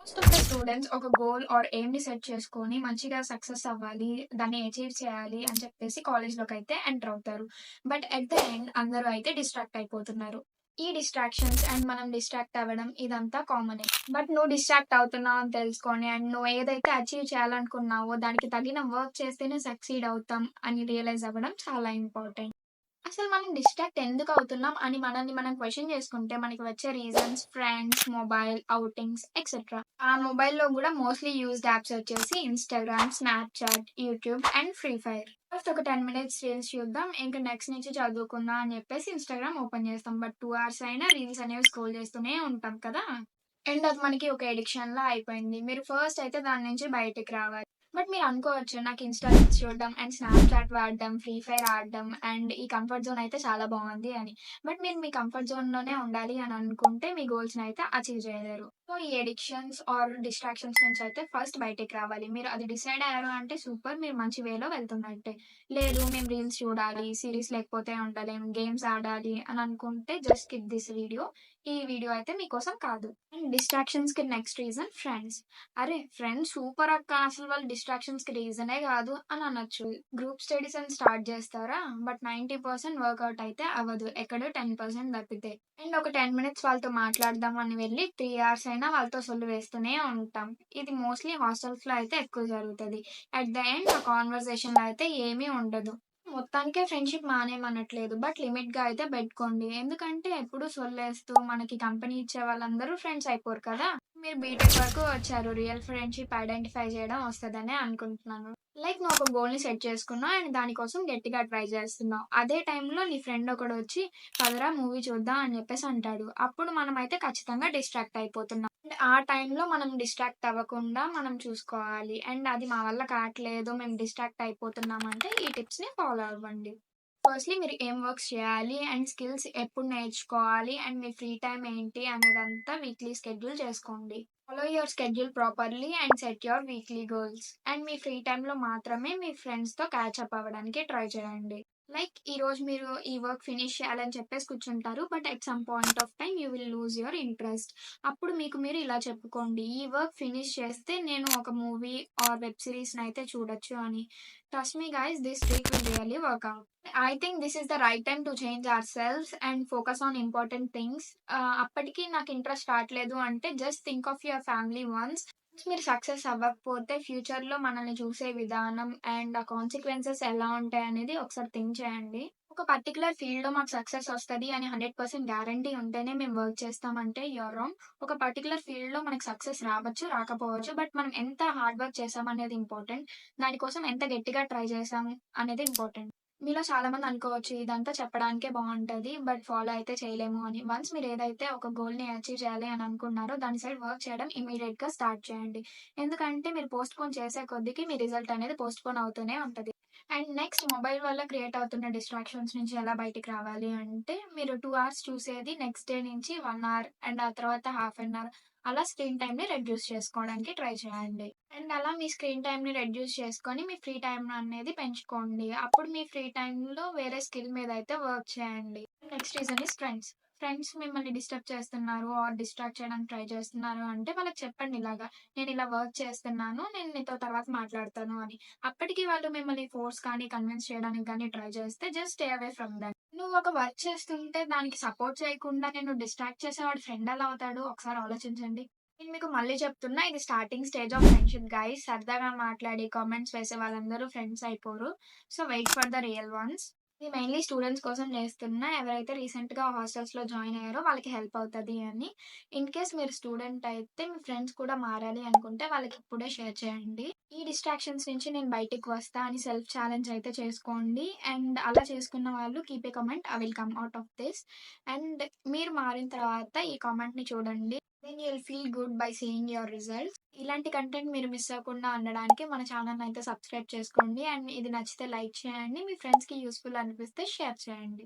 Most of the students ఒక goal are ఎయిమ్‌ని set చేసుకొని మంచిగా సక్సెస్ అవ్వాలి. దాన్ని అచీవ్ చేయాలి అని చెప్పేసి కాలేజ్‌లోకైతే ఎంటర్ అవుతారు. బట్ ఎట్ ద ఎండ్ అందరూ అయితే డిస్ట్రాక్ట్ అయిపోతున్నారు. ఈ డిస్ట్రాక్షన్స్ అండ్ మనం డిస్ట్రాక్ట్ అవ్వడం ఇదంతా కామనే. బట్ నువ్వు డిస్ట్రాక్ట్ అవుతున్నావు అని తెలుసుకొని అండ్ నువ్వు ఏదైతే అచీవ్ చేయాలనుకున్నావో దానికి తగిన వర్క్ చేస్తేనే సక్సీడ్ అవుతాం అని రియలైజ్ అవ్వడం చాలా ఇంపార్టెంట్. అసలు మనం డిస్ట్రాక్ట్ ఎందుకవుతున్నాం అని మనల్ని మనం క్వెషన్ చేసుకుంటే మనకి వచ్చే reasons friends, mobile, outings etcetera. ఆ మొబైల్‌లో గూడా మోస్ట్‌లీ యూజ్డ్ యాప్స్ వచ్చేసి Instagram, Snapchat, YouTube and free fire. First ఒక 10 మినిట్స్ రీల్స్ చూద్దాం. ఇంక నెక్స్ట్ నుంచి చదువుకుందాం అని చెప్పేసి ఇన్‌స్టాగ్రామ్ ఓపెన్ చేస్తాం. బట్ 2 అవర్స్ అయినా రీల్స్ అనేవి స్క్రోల్ చేస్తూనే ఉంటాం కదా! అండ్ అది మనకి ఒక అడిక్షన్‌లా అయిపోయింది. మీరు ఫస్ట్ అయితే దాని నుంచి బయటికి రావాలి. బట్ మీరు అనుకోవచ్చు నాకు ఇన్‌స్టా రీల్స్ చూడడం అండ్ స్నాప్‌చాట్ వాడడం, ఫ్రీ ఫైర్ ఆడడం అండ్ ఈ కంఫర్ట్ జోన్ అయితే చాలా బావుంది అని. బట్ మీరు మీ కంఫర్ట్ జోన్‌లోనే ఉండాలి అని అనుకుంటే మీ గోల్స్‌ని అయితే అచీవ్ చేయలేరు. సో, ఈ అడిక్షన్స్ ఆర్ డిస్ట్రాక్షన్స్ నుంచి అయితే ఫస్ట్ బయటికి రావాలి. మీరు అది డిసైడ్ అయ్యారు అంటే సూపర్ మీరు మంచి వేలో వెళ్తున్నట్టే. లేదు మేము రీల్స్ చూడాలి, సీరీస్ లేకపోతే ఉండలేం, గేమ్స్ ఆడాలి అని అనుకుంటే జస్ట్ స్కిప్ దిస్ వీడియో. ఈ వీడియో అయితే మీకోసం కాదు. అండ్ డిస్ట్రాక్షన్స్‌కి నెక్స్ట్ రీజన్ ఫ్రెండ్స్. అరే! ఫ్రెండ్స్ సూపర్ అక్క అసలు వాళ్ళు డిస్ట్రాక్షన్స్‌కి రీజనే గాదు అని అనొచ్చు. గ్రూప్ స్టడీస్ అని స్టార్ట్ జేస్తారా? బట్ 90% వర్కౌట్ అయితే అవ్వదు. ఎక్కడో 10% తప్పితే. అండ్ ఒక 10 మినిట్స్ వాళ్ళతో మాట్లాడదాం అని వెళ్లి 3 అవర్స్ అయినా వాళ్ళతో సొల్లు వేస్తూనే ఉంటాం. ఇది మోస్ట్‌లీ హాస్టల్స్‌లో అయితే ఎక్కువ జరుగుతది. అట్ ద ఎండ్ ఆ కాన్వర్జేషన్‌లో అయితే ఏమీ ఉండదు. మొత్తానికే ఫ్రెండ్‌షిప్ మానేయమనట్లేదు. బట్ లిమిట్‌గా అయితే బెట్టుకోండి. ఎందుకంటే ఎప్పుడు సొల్లేస్తూ మనకి కంపెనీ ఇచ్చే వాళ్ళందరూ ఫ్రెండ్స్ అయిపోరు కదా! మీరు బీటెక్ వరకు వచ్చారు. రియల్ ఫ్రెండ్‌షిప్ ఐడెంటిఫై చేయడం వస్తదనే అనుకుంటున్నాను. లైక్ నువ్వు ఒక గోల్‌ని సెట్ చేసుకున్నావు అండ్ దానికోసం గట్టిగా ట్రై చేస్తున్నావు. అదే టైంలో నీ ఫ్రెండ్ ఒకడొచ్చి పదరా మూవీ చూద్దాం అని చెప్పేసి అంటాడు. అప్పుడు మనమైతే ఖచ్చితంగా డిస్ట్రాక్ట్ అయిపోతున్నాం. అండ్ ఆ టైంలో మనం డిస్ట్రాక్ట్ అవ్వకుండా మనం చూసుకోవాలి. అండ్ అది మా వల్ల కావట్లేదు, మేము డిస్ట్రాక్ట్ అయిపోతున్నామంటే ఈ టిప్స్‌ని ఫాలో అవ్వండి. ఫస్ట్‌లీ మీరు ఏం వర్క్స్ చేయాలి అండ్ స్కిల్స్ ఎప్పుడు నేర్చుకోవాలి అండ్ మీ ఫ్రీ టైమ్ ఏంటి అనేదంతా వీక్లీ షెడ్యూల్ చేసుకోండి. Follow your schedule properly and set your weekly goals. And me free టైమ్‌లో మాత్రమే మీ ఫ్రెండ్స్‌తో క్యాచ్ అప్ అవ్వడానికి ట్రై చేయండి. లైక్ ఈరోజు మీరు ఈ వర్క్ ఫినిష్ చేయాలని చెప్పేసి కూర్చుంటారు. But at some point of time you will lose your interest. అప్పుడు మీకు మీరు ఇలా చెప్పుకోండి. ఈ వర్క్ ఫినిష్ చేస్తే నేను ఒక మూవీ ఆర్ వెబ్ సీరీస్‌నైతే చూడొచ్చు అని. Trust me guys this trick will really work out. I think this is the right time to change ourselves and focus on important things. అప్పటికి నాకు ఇంట్రెస్ట్ రావట్లేదు అంటే just think of your family once. మీరు success అవ్వకపోతే ఫ్యూచర్‌లో మనల్ని చూసే విధానం అండ్ ఆ కాన్సిక్వెన్సెస్ ఎలా ఉంటాయనేది ఒకసారి థింక్ చేయండి. ఒక పర్టిక్యులర్ ఫీల్డ్‌లో మాకు సక్సెస్ వస్తది అని 100% గ్యారంటీ ఉంటేనే మేము వర్క్ చేస్తామంటే యూ ఆర్ రాంగ్. ఒక పర్టిక్యులర్ ఫీల్డ్‌లో మనకు సక్సెస్ రావచ్చు, రాకపోవచ్చు. బట్ మనం ఎంత హార్డ్ వర్క్ చేసామనేది ఇంపార్టెంట్. దానికోసం ఎంత గట్టిగా ట్రై చేసాం అనేది ఇంపార్టెంట్. మీలో చాలామంది అనుకోవచ్చు ఇదంతా చెప్పడానికే బావుంటది. బట్ ఫాలో అయితే చేయలేము అని. వన్స్ మీరేదైతే ఒక గోల్‌ని అచీవ్ చేయాలి అని అనుకున్నారో దాని సైడ్ వర్క్ చేయడం ఇమ్మీడియేట్‌గా స్టార్ట్ చేయండి. ఎందుకంటే మీరు పోస్ట్‌పోన్ చేసే కొద్దికి మీ రిజల్ట్ అనేది పోస్ట్‌పోన్ అవుతూనే ఉంటది. అండ్ నెక్స్ట్ మొబైల్ వల్ల క్రియేట్ అవుతున్న డిస్ట్రాక్షన్స్ నుంచి ఎలా బయటికి రావాలి అంటే మీరు 2 అవర్స్ చూసేది నెక్స్ట్ డే నుంచి 1 అవర్ అండ్ ఆ తర్వాత హాఫ్ అన్ అవర్ అలా స్క్రీన్ టైమ్‌ని రెడ్యూస్ చేసుకోవడానికి ట్రై చేయండి. అండ్ అలా మీ స్క్రీన్ టైమ్‌ని రెడ్యూస్ చేసుకొని మీ ఫ్రీ టైమ్ అనేది పెంచుకోండి. అప్పుడు మీ ఫ్రీ టైమ్‌లో వేరే స్కిల్ మీద అయితే వర్క్ చేయండి. Next reason is friends. Friends మిమ్మల్ని డిస్టర్బ్ చేస్తున్నారు ఆర్ డిస్ట్రాక్ట్ చేయడానికి ట్రై చేస్తున్నారు అంటే వాళ్ళకి చెప్పండి ఇలాగా, "నేను ఇలా వర్క్ చేస్తున్నాను. నేను నీతో తర్వాత మాట్లాడతాను" అని. అప్పటికి వాళ్ళు మిమ్మల్ని ఫోర్స్ కానీ, కన్విన్స్ చేయడానికి గానీ ట్రై చేస్తే just stay away from them. నువ్వు ఒక వర్క్ చేస్తుంటే దానికి సపోర్ట్ చేయకుండా నిన్ను డిస్ట్రాక్ట్ చేసేవాడు ఫ్రెండ్ ఎలా అవుతాడు? ఒకసారి ఆలోచించండి. నేను మీకు మళ్ళీ చెప్తున్నా ఇది starting stage of friendship guys. సరదాగా మాట్లాడి కామెంట్స్ వేసే వాళ్ళందరూ ఫ్రెండ్స్ అయిపోరు. So, wait for the real ones. ఇది మెయిన్‌లీ స్టూడెంట్స్ కోసం చేస్తున్నా. ఎవరైతే రీసెంట్‌గా హాస్టల్స్‌లో జాయిన్ అయ్యారో వాళ్ళకి హెల్ప్ అవుతది అని. ఇన్ కేస్ మీరు స్టూడెంట్ అయితే మీ ఫ్రెండ్స్ కూడా మారాలి అనుకుంటే వాళ్ళకి ఇప్పుడే షేర్ చేయండి. ఈ డిస్ట్రాక్షన్స్ నుంచి నేను బయటికి వస్తా అని సెల్ఫ్ ఛాలెంజ్ అయితే చేసుకోండి. అండ్ అలా చేసుకున్న వాళ్ళు keep a comment I will come out of this. And మీరు మారిన తర్వాత ఈ కామెంట్‌ని చూడండి. Then you will feel good by seeing your results. ఇలాంటి కంటెంట్ మీరు మిస్ అవ్వకుండా ఉండడానికి మన ఛానెల్‌ని అయితే సబ్స్క్రైబ్ చేసుకోండి. అండ్ ఇది నచ్చితే లైక్ చేయండి. మీ ఫ్రెండ్స్‌కి యూజ్‌ఫుల్ అనిపిస్తే షేర్ చేయండి.